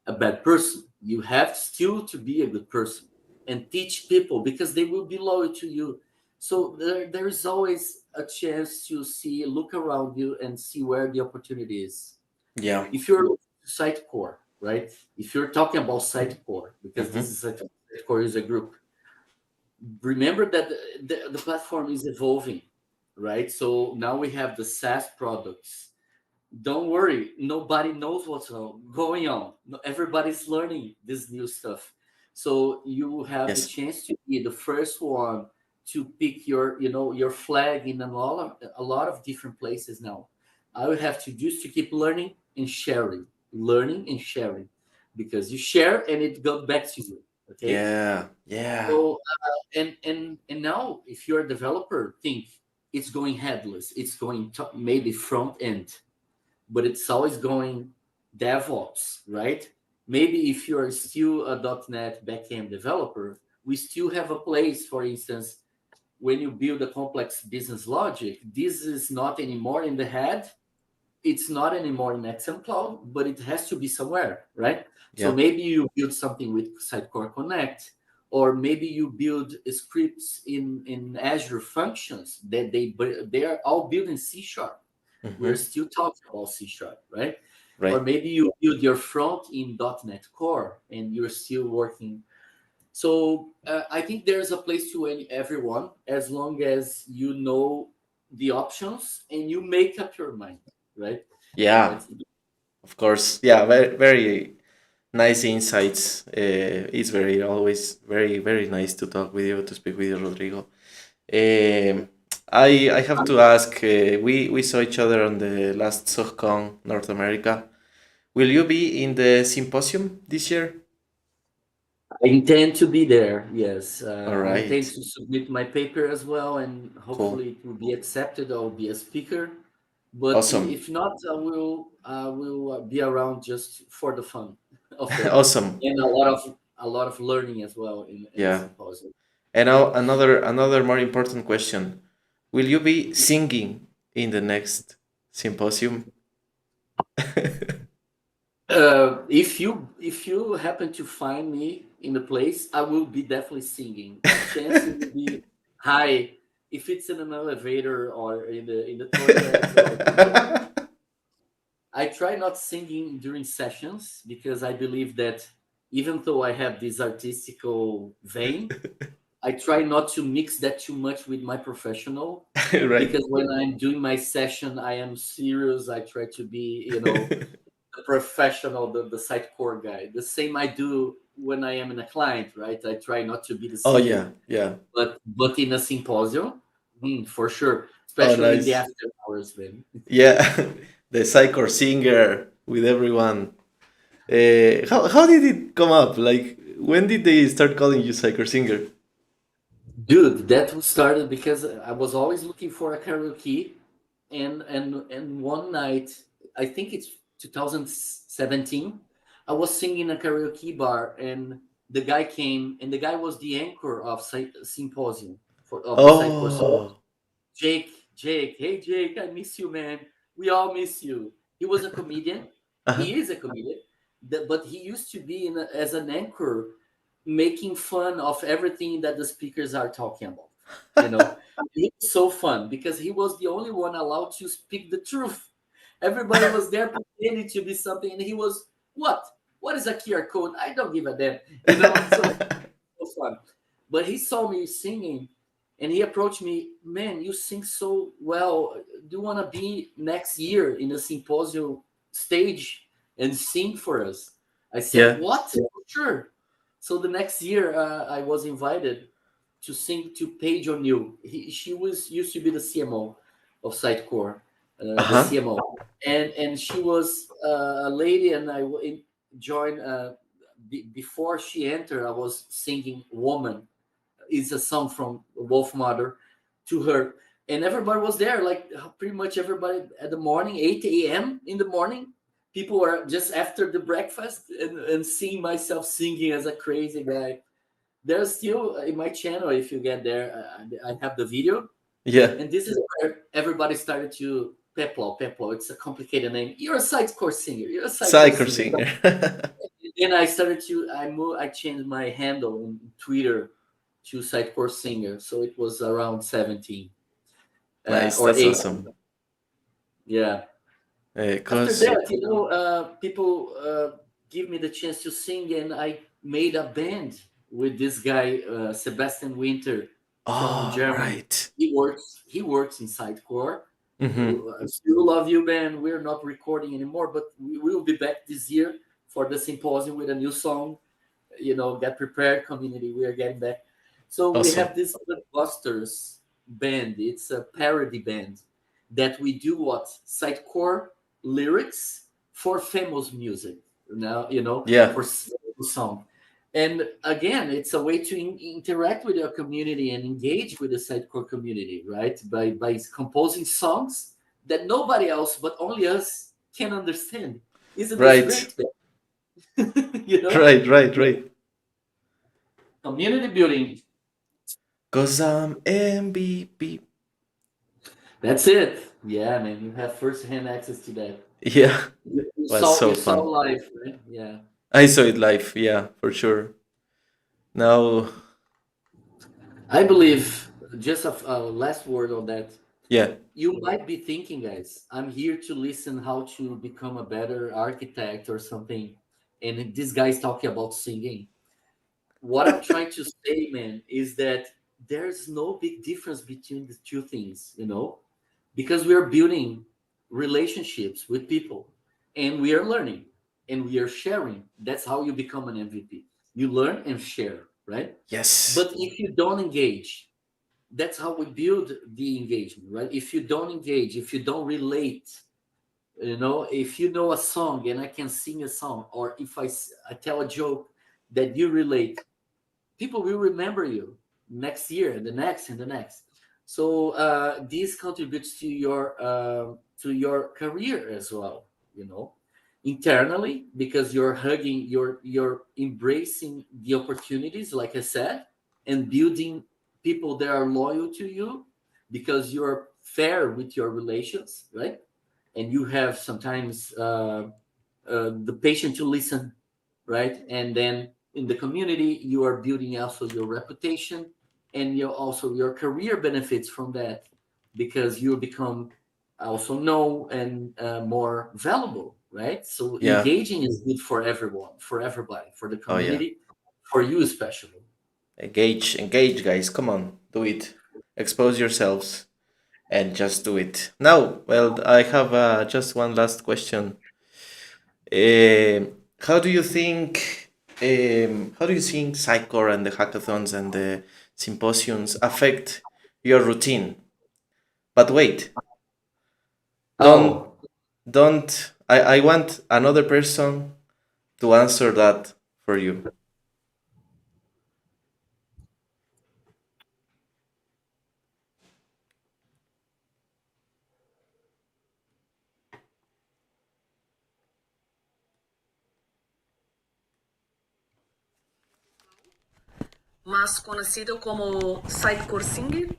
a bad person. You have still to be a good person and teach people, because they will be loyal to you. So there is always a chance to look around you and see where the opportunity is. Yeah. If you're looking at Sitecore, right? If you're talking about Sitecore, because Mm-hmm. this is a Sitecore user group, remember that the platform is evolving, right? So now we have the SaaS products. Don't worry, nobody knows what's going on. Everybody's learning this new stuff. So you have the Yes. chance to be the first one to pick your flag in a lot of different places now. All you have to do is to keep learning and sharing, because you share and it goes back to you. Okay. Yeah. Yeah. So and now, if you're a developer, think it's going headless. It's going maybe front end, but it's always going DevOps, right? Maybe if you are still a .NET backend developer, we still have a place. For instance, when you build a complex business logic, this is not anymore in the head. It's not anymore in XM Cloud, but it has to be somewhere, right? So Yeah. maybe you build something with Sitecore Connect, or maybe you build scripts in Azure Functions that they are all built in C Sharp. We're Mm-hmm. still talking about C Sharp, right? or Right. maybe you build your front in .NET Core and you're still working. So I think there's a place to everyone as long as you know the options and you make up your mind, right? Yeah, That's of course. Yeah, very, very nice insights. It's very always very nice to talk with you, to speak with you, Rodrigo. Um, I have to ask. We saw each other on the last SOCCON North America. Will you be in the symposium this year? I intend to be there. Yes, All I intend right. to submit my paper as well, and Cool. hopefully it will be accepted. I'll be a speaker, but Awesome. if not, I will be around just for the fun of it, Awesome. and a lot of learning as well in the Yeah. symposium. And now another more important question. Will you be singing in the next symposium? If you happen to find me in the place, I will be definitely singing. Chances will be high if it's in an elevator or in the toilet. I try not singing during sessions because I believe that even though I have this artistical vein, I try not to mix that too much with my professional, Right. because when I'm doing my session, I am serious. I try to be, the professional, the Sitecore guy. The same I do when I am in a client, right? I try not to be the Oh singer, yeah, yeah. but in a symposium, for sure, Oh especially in the nice. after hours, man. Yeah, the Sitecore Singer with everyone. How did it come up? Like, when did they start calling you Sitecore Singer? Dude, that was started because I was always looking for a karaoke, and one night, I think it's 2017, I was singing in a karaoke bar, and the guy came, and the guy was the anchor of symposium of the site course. Oh. Jake, hey Jake, I miss you, man. We all miss you. He was a comedian. Uh-huh. He is a comedian, but he used to be as an anchor, making fun of everything that the speakers are talking about. You know, it's so fun because he was the only one allowed to speak the truth. Everybody was there pretending to be something, and he was what? What is a QR code? I don't give a damn. So fun. But he saw me singing, and he approached me. Man, you sing so well. Do you want to be next year in the symposium stage and sing for us? I said, Yeah. what? Sure. So the next year, I was invited to sing to Paige O'Neill. She was used to be the CMO of Sitecore, the Uh-huh. CMO, and she was a lady, and joined. Before she entered, I was singing "Woman." It's a song from Wolf Mother to her, and everybody was there. Like pretty much everybody at the morning, 8 a.m. in the morning. People were just after the breakfast and seeing myself singing as a crazy guy. There's still in my channel, if you get there, I have the video, Yeah. and this is where everybody started to Peplau. It's a complicated name. You're a Sitecore singer. You're a Sitecore Sitecore singer. Singer. Then I started to I changed my handle in Twitter to Sitecore singer, so it was around 17 Nice. or That's 18. awesome. Yeah. After Cause that, people give me the chance to sing, and I made a band with this guy, Sebastian Winter from oh Germany. right. He works in Sitecore. Mm-hmm. I still love you, band. We're not recording anymore, but we will be back this year for the symposium with a new song. Get prepared, community. We are getting back. So we Awesome. have this Busters band. It's a parody band that we do what Sitecore lyrics for famous music. Yeah. For song. And again, it's a way to interact with your community and engage with the Sitecore community, right? By composing songs that nobody else but only us can understand. Isn't this Right. great? you know, Right. Community building. Cause I'm MVP. That's it. Yeah, man, you have first-hand access to that. Yeah. You Was saw so you saw fun. live, right? Yeah. I saw it live. Yeah, for sure. Now. I believe just a last word on that. Yeah. You might be thinking, guys, I'm here to listen how to become a better architect or something, and this guy's talking about singing. What I'm trying to say, man, is that there's no big difference between the two things, because we are building relationships with people, and we are learning, and we are sharing. That's how you become an MVP. You learn and share, right? Yes. But if you don't engage, that's how we build the engagement, right? If you don't engage, if you don't relate, if you know a song and I can sing a song, or if I tell a joke that you relate, people will remember you next year and the next and the next. So this contributes to your career as well, you know internally, because you're hugging, you're embracing the opportunities, like I said, and building people that are loyal to you, because you're fair with your relations, right? And you have sometimes the patience to listen, right? And then in the community, you are building also your reputation, and your career benefits from that, because you become also know and more valuable, right? So Yeah. engaging is good for everyone, for everybody, for the Oh yeah. community, for you especially. Engage, engage, guys. Come on, do it. Expose yourselves and just do it. Now, well, I have just one last question. How do you think? How do you think Sitecore and the hackathons and the symposiums affect your routine? But wait, don't Oh, don't. I want another person to answer that for you. Más conocido como Sitecore Singer,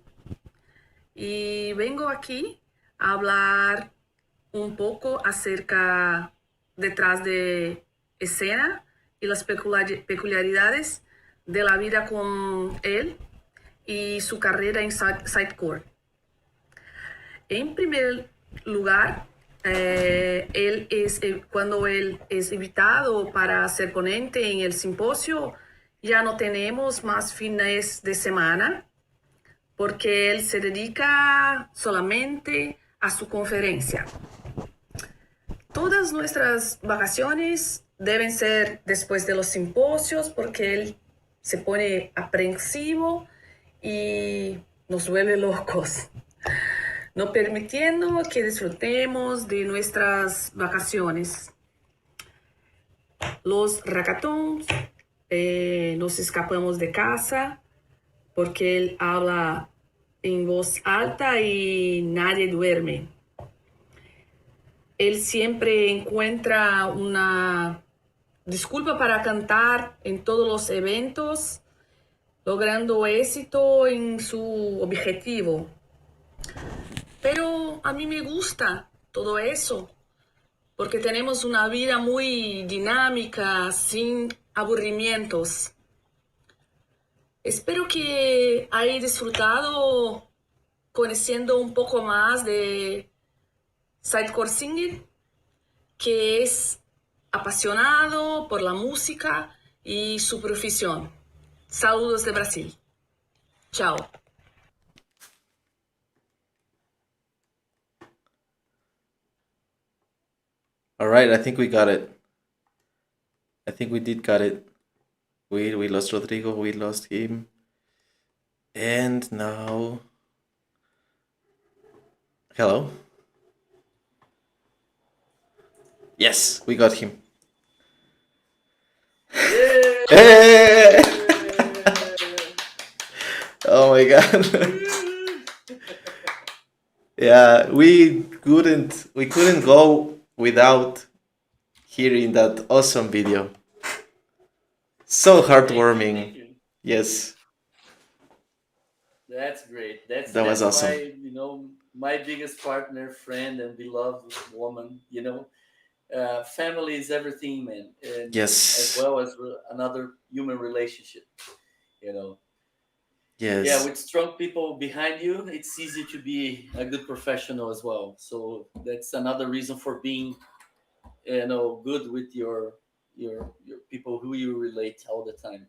y vengo aquí a hablar un poco acerca detrás de escena y las peculiaridades de la vida con él y su carrera en Sitecore. En primer lugar, cuando él es invitado para ser ponente en el simposio, ya no tenemos más fines de semana porque él se dedica solamente a su conferencia. Todas nuestras vacaciones deben ser después de los simposios porque él se pone aprensivo y nos vuelve locos, no permitiendo que disfrutemos de nuestras vacaciones. Los hackathons, nos escapamos de casa porque él habla en voz alta y nadie duerme. Él siempre encuentra una disculpa para cantar en todos los eventos, logrando éxito en su objetivo. Pero a mí me gusta todo eso, porque tenemos una vida muy dinámica, sin aburrimientos. Espero que hayáis disfrutado conociendo un poco más de Sitecore Singer, que es apasionado por la música y su profesión. Saludos de Brasil. Chao. All right, I think we got it. I think we did got it. We lost Rodrigo. We lost him. And now, hello. Yes, we got him. Hey! Oh my god. Yeah, we couldn't go without hearing that awesome video. So thank you, thank heartwarming. you. Yes, That's great. That's that was that's awesome. my my biggest partner, friend, and beloved woman. Family is everything, man, and as Yes. well as another human relationship. You know, Yes. with strong people behind you, it's easy to be a good professional as well. So that's another reason for being, good with your people who you relate all the time.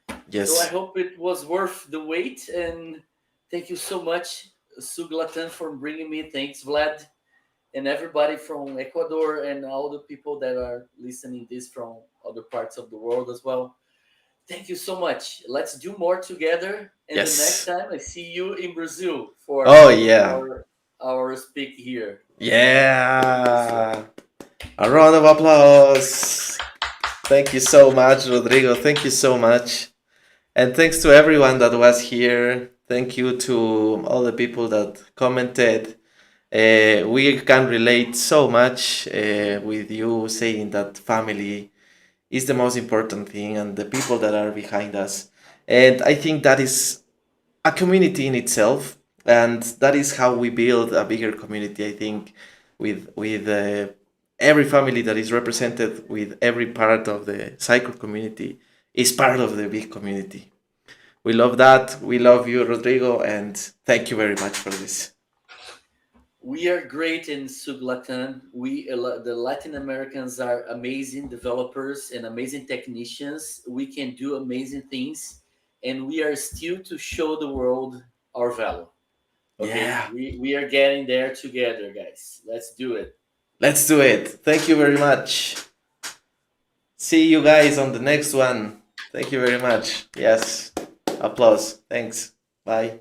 So I Yes. hope it was worth the wait, and thank you so much, Suglatan, for bringing me. Thanks, Vlad, and everybody from Ecuador, and all the people that are listening this from other parts of the world as well. Thank you so much. Let's do more together. And the next Yes. time I see you in Brazil for Oh yeah. our speak here in Brazil. Yeah. A round of applause. Thank you so much, Rodrigo. Thank you so much. And thanks to everyone that was here. Thank you to all the people that commented. We can relate so much with you saying that family is the most important thing and the people that are behind us. And I think that is a community in itself, and that is how we build a bigger community. I think with every family that is represented, with every part of the cycle community, is part of the big community. We love that. We love you, Rodrigo, and thank you very much for this. We are great in Suglatan. The Latin Americans are amazing developers and amazing technicians. We can do amazing things, and we are still to show the world our value. Okay, Yeah, we are getting there together, guys. Let's do it. let's do it. Thank you very much. See you guys on the next one. Thank you very much. Yes. Applause. Thanks. Bye.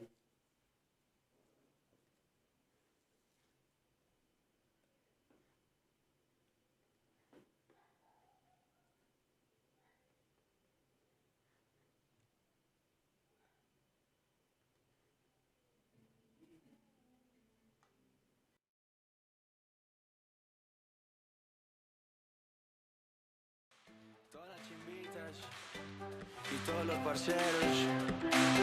Todas las chimbitas y todos los parceros.